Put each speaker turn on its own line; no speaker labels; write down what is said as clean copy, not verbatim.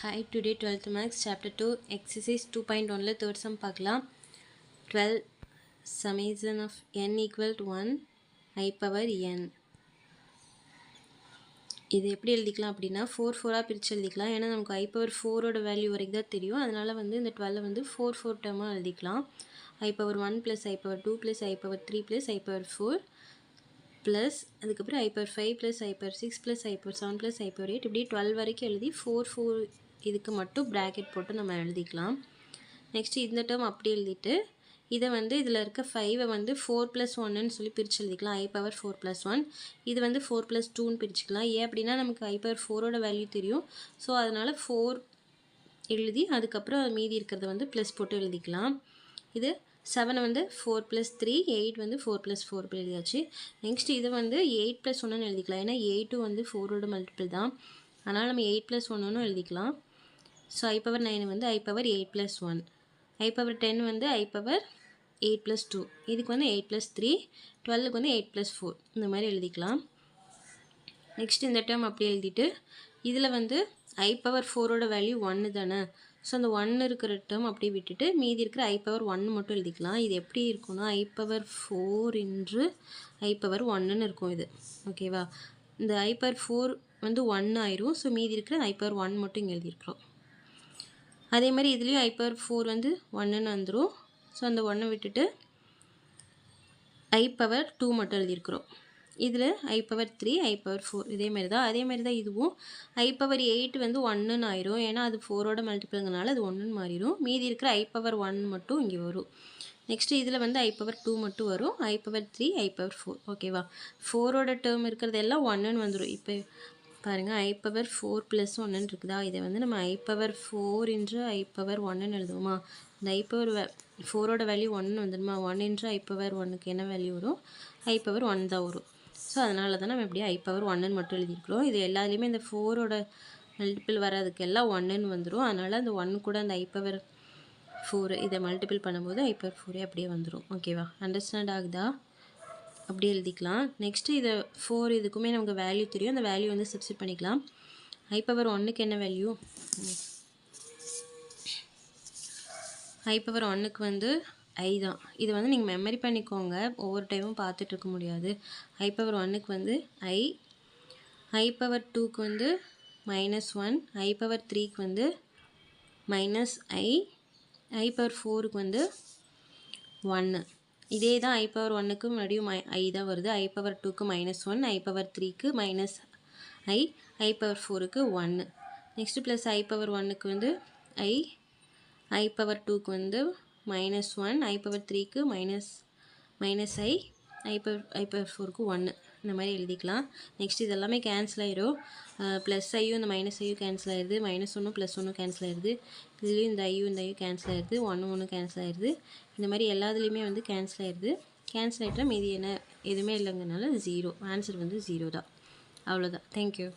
Hi, today 12th Maths Chapter 2 Exercise 2.1 third sum பார்க்கலாம். 12 summation of n equal to 1 I power n. இது எப்படி எழுதிக்கலாம் அப்படின்னா 4 பிரித்து எழுதிக்கலாம். ஏன்னா நமக்கு I power 4ஓட வேல்யூ வரைக்கும் தான் தெரியும். அதனால் வந்து இந்த 12 வந்து 4 டேர்மாக எழுதிக்கலாம். I power 1 plus I power 2 plus I power 3 plus I power 4 plus அதுக்கப்புறம் I power 5 plus I power 6 plus I power 7 plus I power 8 இப்படி 12 வரைக்கும் எழுதி 4 இதுக்கு மட்டும் ப்ராக்கெட் போட்டு நம்ம எழுதிக்கலாம். நெக்ஸ்ட்டு இந்த டேர்ம் அப்படி எழுதிட்டு இதை வந்து இதில் இருக்க 5 வந்து 4 + 1ன்னு சொல்லி பிரித்து எழுதிக்கலாம். I power 4 + 1 இது வந்து 4 + 2ன்னு பிரிச்சுக்கலாம். ஏன் அப்படின்னா நமக்கு I power 4ஓட வேல்யூ தெரியும். ஸோ அதனால் 4 எழுதி அதுக்கப்புறம் மீதி இருக்கிறத வந்து ப்ளஸ் போட்டு எழுதிக்கலாம். இது 7 வந்து 4 + 3 8 வந்து 4 + 4 எழுதியாச்சு. நெக்ஸ்ட் இது வந்து 8 + 1ன்னு எழுதிக்கலாம். ஏன்னா 8 வந்து 4ஓட மல்டிபிள் தான். அதனால் நம்ம 8 + 1ன்னு எழுதிக்கலாம். ஸோ I power 9 வந்து I power 8 + 1 I power 10 வந்து I power 8 + 2 இதுக்கு வந்து 8 + 3 12க்கு வந்து 8 + 4 இந்த மாதிரி எழுதிக்கலாம். நெக்ஸ்ட் இந்த டேர்ம் அப்படி எழுதிட்டு இதில் வந்து I power 4ஓட வேல்யூ 1 தானே. ஸோ அந்த 1 இருக்கிற டேர்ம் அப்படியே விட்டுட்டு மீதி இருக்கிற I power 1 மட்டும் எழுதிக்கலாம். இது எப்படி இருக்குன்னா I power 4 × I power 1ன்னு இருக்கும் இது. ஓகேவா, இந்த I power 4 வந்து 1 ஆயிரும். ஸோ மீதி இருக்கிற I power 1 மட்டும் இங்கே எழுதியிருக்கிறோம். அதே மாதிரி இதுலேயும் I power 4 வந்து 1ன்னு வந்துடும். ஸோ அந்த 1 விட்டுட்டு I power 2 மட்டும் எழுதியிருக்கிறோம். இதில் I power 3 I power 4 இதே மாதிரி தான் இதுவும் I power 8 வந்து 1ன்னு ஆயிரும். ஏன்னா அது 4ஓட மல்டிபிள்ங்கனால அது 1ன்னு மாறிடும். மீதி இருக்கிற I power 1 மட்டும் இங்கே வரும். நெக்ஸ்ட்டு இதில் வந்து I power 2 மட்டும் வரும். I power 3 I power 4 ஓகேவா. 4ஓட டேர்ம் இருக்கிறது எல்லாம் 1ன்னு வந்துடும். இப்போ பாருங்கள் I power 4 + 1ன்னு இருக்குதா. இதை வந்து நம்ம I power 4 × I power 1ன்னு எழுதுவோமா. இந்த I power 4ஓட வேல்யூ 1 வந்துடுமா. 1 × I power 1க்கு என்ன வேல்யூ வரும், I power 1 தான் வரும். ஸோ அதனால தான் நம்ம எப்படி I power 1ன்னு மட்டும் எழுதியிருக்கிறோம். இது எல்லாத்துலேயுமே இந்த 4ஓட மல்டிபிள் வர்றதுக்கு எல்லாம் 1ன்னு வந்துடும். அதனால் அந்த 1 கூட அந்த I power 4 இதை மல்டிபிள் பண்ணும்போது I power 4 அப்படியே வந்துடும். ஓகேவா, அண்டர்ஸ்டாண்ட் ஆகுதா. அப்படி எழுதிக்கலாம். நெக்ஸ்ட்டு இதை 4 இதுக்குமே நமக்கு வேல்யூ தெரியும். அந்த வேல்யூ வந்து சப்ஸ்டிட் பண்ணிக்கலாம். I power 1க்கு என்ன வேல்யூ, I power 1க்கு வந்து I தான். இது வந்து நீங்கள் மெமரி பண்ணிக்கோங்க, ஒவ்வொரு டைமும் பார்த்துட்டு இருக்க முடியாது. I power 1க்கு வந்து I power 2க்கு வந்து -1 I power 3க்கு வந்து -I power 4க்கு வந்து 1 இதே தான் I power 1க்கு மறுபடியும் I தான் வருது. I power 2க்கு -1 I power 3க்கு -I power 4க்கு 1 next plus I power 1க்கு வந்து I power 2க்கு வந்து -1 I power 3க்கு -I power 4க்கு 1 இந்த மாதிரி எழுதிக்கலாம். நெக்ஸ்ட் இதெல்லாமே கேன்சல் ஆயிரும். ப்ளஸ் ஐயும் இந்த ஐயும் கேன்சல் ஆயிடுது. -1 + 1 கேன்சல் ஆயிடுது. இதுலேயும் இந்த ஐயும் கேன்சல் ஆயிடுது. 1 கேன்சல் ஆயிடுது. இந்த மாதிரி எல்லாத்துலேயுமே வந்து கேன்சல் ஆயிடுது. கேன்சல் ஆகிட்டா மீதி என்ன எதுவுமே இல்லைங்கனால 0. ஆன்சர் வந்து 0 தான். அவ்வளோதான். தேங்க்யூ.